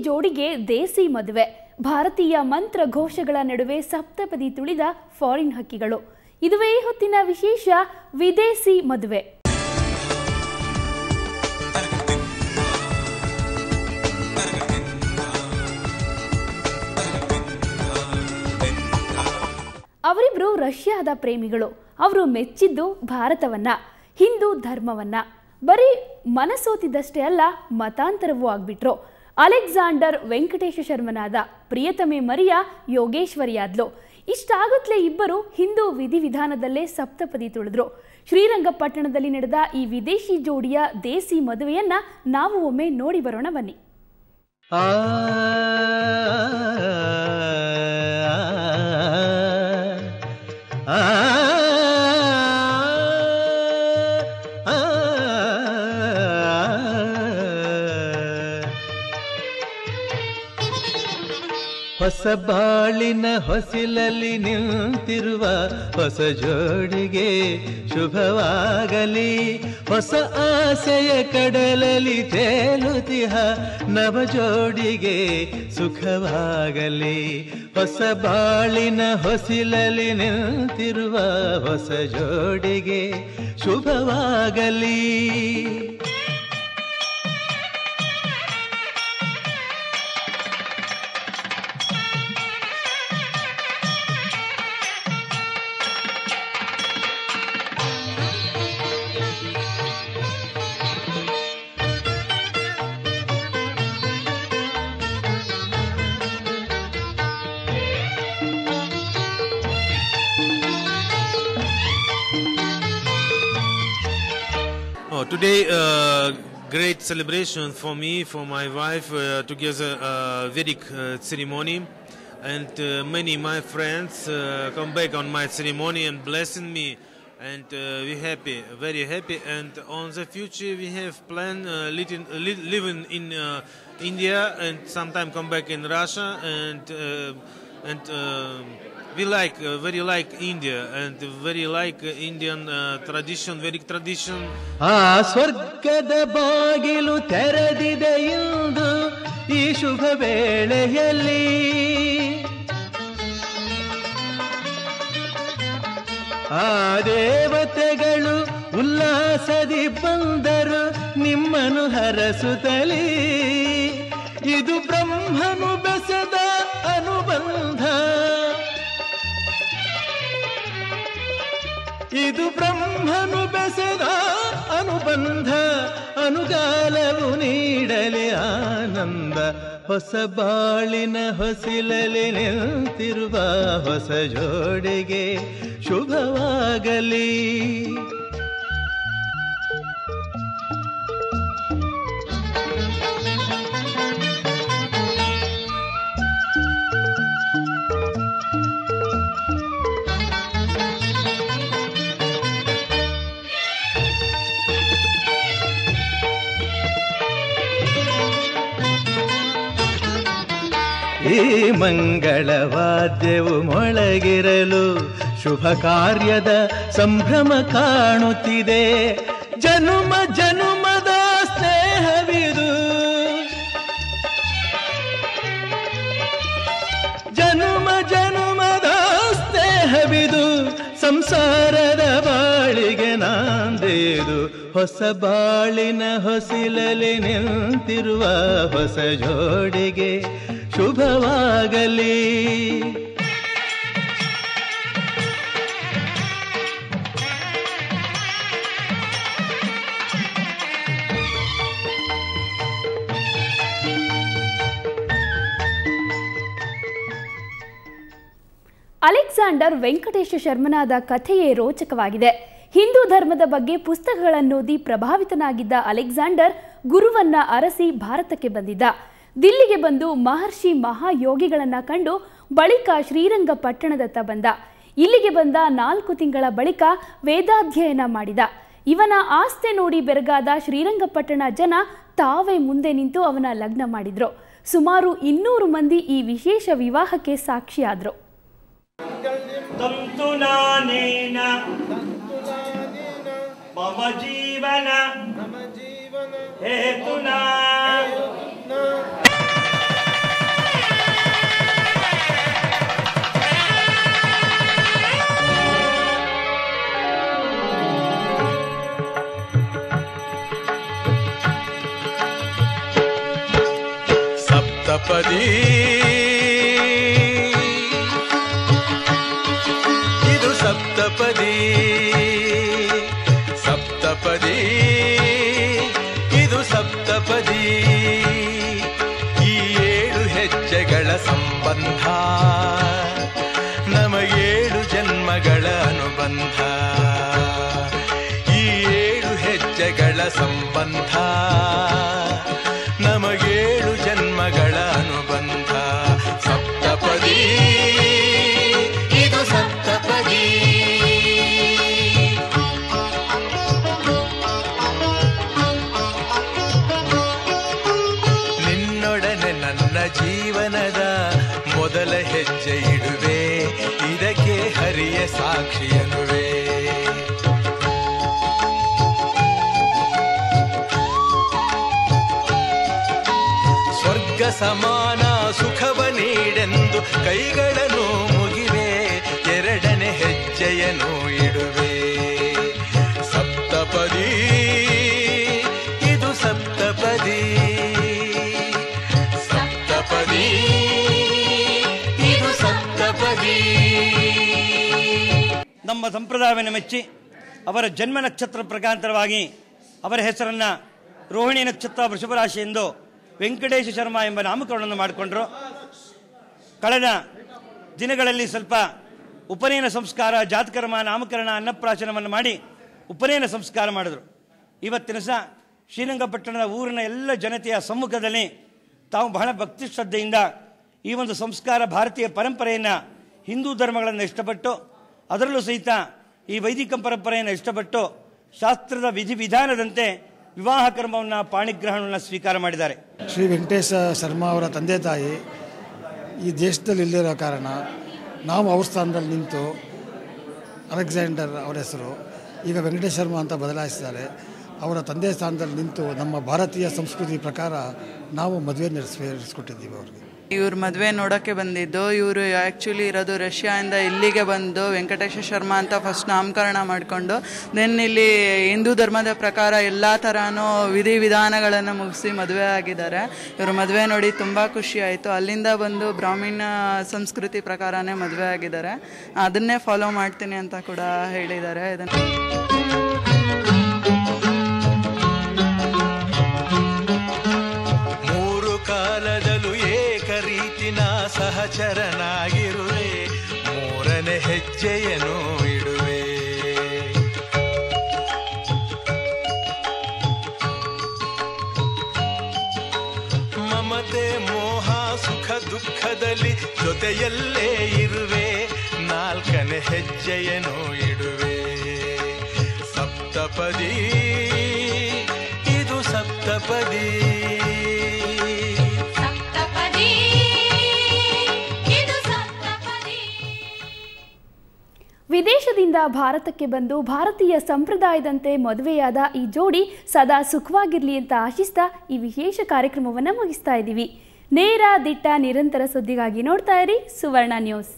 ಜೋಡಿಗೆ ದೇಸಿ ಮದುವೆ. ಭಾರತೀಯ ಮಂತ್ರ ಘೋಷಗಳ ನಡುವೆ ಸಪ್ತಪದಿ ತುಳಿದ ಫಾರಿನ್ ಹಕ್ಕಿಗಳು. ಇದುವೇ ಹೊತ್ತಿನ ವಿಶೇಷ ವಿದೇಸಿ ಮದುವೆ. ಅವರಿಬ್ರು ರಷ್ಯಾದ ಪ್ರೇಮಿಗಳು. ಅವರು ಮೆಚ್ಚಿದ್ದು ಭಾರತವನ್ನ, ಹಿಂದೂ ಧರ್ಮವನ್ನ. ಬರೀ ಮನಸೋತಿದ್ದಷ್ಟೇ ಅಲ್ಲ, ಮತಾಂತರವೂ ಆಗ್ಬಿಟ್ರು. ಅಲೆಕ್ಸಾಂಡರ್ ವೆಂಕಟೇಶ ಶರ್ಮನಾದ, ಪ್ರಿಯತಮೆ ಮರಿಯಾ ಯೋಗೇಶ್ವರಿಯಾದ್ಲು. ಇಷ್ಟಾಗತ್ಲೆ ಇಬ್ಬರು ಹಿಂದೂ ವಿಧಿವಿಧಾನದಲ್ಲೇ ಸಪ್ತಪದಿ ತುಳಿದ್ರು. ಶ್ರೀರಂಗಪಟ್ಟಣದಲ್ಲಿ ನಡೆದ ಈ ವಿದೇಶಿ ಜೋಡಿಯ ದೇಸಿ ಮದುವೆಯನ್ನ ನಾವು ಒಮ್ಮೆ ನೋಡಿ ಬರೋಣ ಬನ್ನಿ. ಹೊಸ ಬಾಳಿನ ಹೊಸಿಲಲ್ಲಿ ನಿಂತಿರುವ ಹೊಸ ಜೋಡಿಗೆ ಶುಭವಾಗಲಿ. ಹೊಸ ಆಸೆಯ ಕಡಲಲ್ಲಿ ತೇಲುತಿಹ ನವ ಜೋಡಿಗೆ ಸುಖವಾಗಲಿ. ಹೊಸ ಬಾಳಿನ ಹೊಸಿಲಲ್ಲಿ ನಿಂತಿರುವ ಹೊಸ ಜೋಡಿಗೆ ಶುಭವಾಗಲಿ. Today, great celebration for me, for my wife, together Vedic ceremony, and many my friends come back on my ceremony and blessing me, and we happy, very happy. And on the future, we have plan living in India and sometime come back in Russia, and we like very like India and very like Indian tradition, Vedic tradition. ಸ್ವರ್ಗದ ಬಾಗಿಲು ತೆರೆದಿದೆ ಎಂದು ಈ ಶುಭ ವೇಳೆಯಲ್ಲಿ. ಆ ದೇವತೆಗಳು ಉಲ್ಲಾಸದಿ ಬಂದರು ನಿಮ್ಮನ್ನು ಹರಸುತ್ತಲೇ. ಇದು ಬ್ರಹ್ಮನು ಬೆಸೆದ ಅನುಬಂಧ, ಇದು ಬ್ರಹ್ಮನು ಬೆಸೆದ ಅನುಬಂಧ. ಅನುಗಾಲವು ನೀಡಲಿ ಆನಂದ. ಹೊಸ ಬಾಳಿನ ಹೊಸಿಲಲ್ಲಿ ನಿಂತಿರುವ ಹೊಸ ಜೋಡಿಗೆ ಶುಭವಾಗಲಿ. ಈ ಮಂಗಳವಾದ್ಯವು ಮೊಳಗಿರಲು ಶುಭ ಕಾರ್ಯದ ಸಂಭ್ರಮ ಕಾಣುತ್ತಿದೆ. ಜನುಮ ಜನುಮದ ಸ್ನೇಹವಿದು, ಜನುಮ ಜನುಮದ ಸ್ನೇಹವಿದು. ಸಂಸಾರದ ಬಾಳಿಗೆ ನಾಂದೇದು. ಹೊಸ ಬಾಳಿನ ಹೊಸಿಲಲ್ಲಿ ನಿಂತಿರುವ ಹೊಸ ಜೋಡಿಗೆ ಶುಭವಾಗಲಿ. ಅಲೆಕ್ಸಾಂಡರ್ ವೆಂಕಟೇಶ ಶರ್ಮನಾದ ಕಥೆಯೇ ರೋಚಕವಾಗಿದೆ. ಹಿಂದೂ ಧರ್ಮದ ಬಗ್ಗೆ ಪುಸ್ತಕಗಳನ್ನೋದಿ ಪ್ರಭಾವಿತನಾಗಿದ್ದ ಅಲೆಕ್ಸಾಂಡರ್ ಗುರುವನ್ನ ಅರಸಿ ಭಾರತಕ್ಕೆ ಬಂದಿದ್ದ. ದಿಲ್ಲಿಗೆ ಬಂದು ಮಹರ್ಷಿ ಮಹಾಯೋಗಿಗಳನ್ನ ಕಂಡು ಬಳಿಕ ಶ್ರೀರಂಗಪಟ್ಟಣದತ್ತ ಬಂದ. ಇಲ್ಲಿಗೆ ಬಂದ 4 ತಿಂಗಳ ಬಳಿಕ ವೇದಾಧ್ಯಯನ ಮಾಡಿದ. ಇವನ ಆಸ್ತೆ ನೋಡಿ ಬೆರಗಾದ ಶ್ರೀರಂಗಪಟ್ಟಣ ಜನ ತಾವೇ ಮುಂದೆ ನಿಂತು ಅವನ ಲಗ್ನ ಮಾಡಿದ್ರು. ಸುಮಾರು 200 ಮಂದಿ ಈ ವಿಶೇಷ ವಿವಾಹಕ್ಕೆ ಸಾಕ್ಷಿಯಾದ್ರು. मम जीवन हेतुना ಸಪ್ತಪದಿ ಇದು ಸಪ್ತಪದಿ ಸಪ್ತಪದಿ ಇದು ಸಪ್ತಪದಿ ಈ 7 ಹೆಜ್ಜೆಗಳ ಸಂಬಂಧ ನಮಗೇಳು ಜನ್ಮಗಳ ಅನುಬಂಧ ಈ 7 ಹೆಜ್ಜೆಗಳ ಸಂಬಂಧ ನಮಗೇಳು ಜನ್ಮಗಳ ಅನುಬಂಧ ಸಪ್ತಪದಿ ಇದು ಸಪ್ತಪದಿ ನಿನ್ನೊಡನೆ ನನ್ನ ಜೀವನದ ಮೊದಲ ಹೆಜ್ಜೆ ಇಡುವೆ ಇದಕ್ಕೆ ಹರಿಯ ಸಾಕ್ಷಿಯನುವೆ ಸ್ವರ್ಗ ಸಮಾನ ಸುಖವ ನೀಡೆಂದು ಕೈಗಳನ್ನು ಮುಗಿವೆ ಎರಡನೇ ಹೆಜ್ಜೆಯನ್ನು ಇಡುವೆ ಸಪ್ತಪದಿ ಇದು ಸಪ್ತಪದಿ ಸಪ್ತಪದಿ ಇದು ಸಪ್ತಪದಿ ನಮ್ಮ ಸಂಪ್ರದಾಯವನ್ನು ಮೆಚ್ಚಿ ಅವರ ಜನ್ಮ ನಕ್ಷತ್ರ ಪ್ರಕಾರವಾಗಿ ಅವರ ಹೆಸರನ್ನು ರೋಹಿಣಿ ನಕ್ಷತ್ರ ವೃಷಭ ರಾಶಿ ಎಂದು ವೆಂಕಟೇಶ ಶರ್ಮಾ ಎಂಬ ನಾಮಕರಣವನ್ನು ಮಾಡಿಕೊಂಡರು. ಕಳೆದ ದಿನಗಳಲ್ಲಿ ಸ್ವಲ್ಪ ಉಪನಯನ ಸಂಸ್ಕಾರ, ಜಾತಕರ್ಮ, ನಾಮಕರಣ, ಅನ್ನಪ್ರಾಶನವನ್ನು ಮಾಡಿ ಉಪನಯನ ಸಂಸ್ಕಾರ ಮಾಡಿದರು. ಇವತ್ತಿನ ಸಹ ಶ್ರೀರಂಗಪಟ್ಟಣದ ಊರಿನ ಎಲ್ಲ ಜನತೆಯ ಸಮ್ಮುಖದಲ್ಲಿ ತಾವು ಬಹಳ ಭಕ್ತಿ ಶ್ರದ್ಧೆಯಿಂದ ಈ ಒಂದು ಸಂಸ್ಕಾರ ಭಾರತೀಯ ಪರಂಪರೆಯನ್ನು, ಹಿಂದೂ ಧರ್ಮಗಳನ್ನು ಇಷ್ಟಪಟ್ಟು ಅದರಲ್ಲೂ ಸಹಿತ ಈ ವೈದಿಕ ಪರಂಪರೆಯನ್ನು ಇಷ್ಟಪಟ್ಟು ಶಾಸ್ತ್ರದ ವಿಧಿವಿಧಾನದಂತೆ ವಿವಾಹ ಕರ್ಮವನ್ನು, ಪಾಣಿಗ್ರಹಣವನ್ನು ಸ್ವೀಕಾರ ಮಾಡಿದ್ದಾರೆ. ಶ್ರೀ ವೆಂಕಟೇಶ ಶರ್ಮಾ ಅವರ ತಂದೆ ತಾಯಿ ಈ ದೇಶದಲ್ಲಿ ಇಲ್ಲಿರೋ ಕಾರಣ ನಾವು ಅವ್ರ ಸ್ಥಾನದಲ್ಲಿ ನಿಂತು ಅಲೆಕ್ಸಾಂಡರ್ ಅವರ ಹೆಸರು ಈಗ ವೆಂಕಟೇಶ ಶರ್ಮಾ ಅಂತ ಬದಲಾಯಿಸಿದ್ದಾರೆ. ಅವರ ತಂದೆ ಸ್ಥಾನದಲ್ಲಿ ನಿಂತು ನಮ್ಮ ಭಾರತೀಯ ಸಂಸ್ಕೃತಿ ಪ್ರಕಾರ ನಾವು ಮದುವೆ ನೆರವೇರಿಸ್ಕೊಟ್ಟಿದ್ದೀವಿ ಅವ್ರಿಗೆ. ಇವ್ರ ಮದುವೆ ನೋಡೋಕ್ಕೆ ಬಂದಿದ್ದು. ಇವರು ಆ್ಯಕ್ಚುಲಿ ಇರೋದು ರಷ್ಯಾದಿಂದ ಇಲ್ಲಿಗೆ ಬಂದು ವೆಂಕಟೇಶ ಶರ್ಮಾ ಅಂತ ಫಸ್ಟ್ ನಾಮಕರಣ ಮಾಡಿಕೊಂಡು ದೆನ್ ಇಲ್ಲಿ ಹಿಂದೂ ಧರ್ಮದ ಪ್ರಕಾರ ಎಲ್ಲ ಥರನೂ ವಿಧಿವಿಧಾನಗಳನ್ನು ಮುಗಿಸಿ ಮದುವೆ ಆಗಿದ್ದಾರೆ. ಇವ್ರ ಮದುವೆ ನೋಡಿ ತುಂಬ ಖುಷಿ ಆಯಿತು. ಅಲ್ಲಿಂದ ಬಂದು ಬ್ರಾಹ್ಮಣ ಸಂಸ್ಕೃತಿ ಪ್ರಕಾರನೇ ಮದುವೆ ಆಗಿದ್ದಾರೆ. ಅದನ್ನೇ ಫಾಲೋ ಮಾಡ್ತೀನಿ ಅಂತ ಕೂಡ ಹೇಳಿದ್ದಾರೆ. ಇದನ್ನು ಸಹಚರನಾಗಿರುವೆ ಮೂರನೇ ಹೆಜ್ಜೆಯನ್ನು ಇಡುವೆ ಮಮತೆ ಮೋಹ ಸುಖ ದುಃಖದಲ್ಲಿ ಜೊತೆಯಲ್ಲೇ ಇರುವೆ ನಾಲ್ಕನೇ ಹೆಜ್ಜೆಯನ್ನು ಇಡುವೆ ಸಪ್ತಪದಿ ಇದು ಸಪ್ತಪದಿ ವಿದೇಶದಿಂದ ಭಾರತಕ್ಕೆ ಬಂದು ಭಾರತೀಯ ಸಂಪ್ರದಾಯದಂತೆ ಮದುವೆಯಾದ ಈ ಜೋಡಿ ಸದಾ ಸುಖವಾಗಿರಲಿ ಅಂತ ಆಶಿಸ್ತಾ ಈ ವಿಶೇಷ ಕಾರ್ಯಕ್ರಮವನ್ನು ಮುಗಿಸ್ತಾ ಇದ್ದೀವಿ. ನೇರ ದಿಟ್ಟ ನಿರಂತರ ಸುದ್ದಿಗಾಗಿ ನೋಡ್ತಾ ಇರಿ ಸುವರ್ಣ ನ್ಯೂಸ್.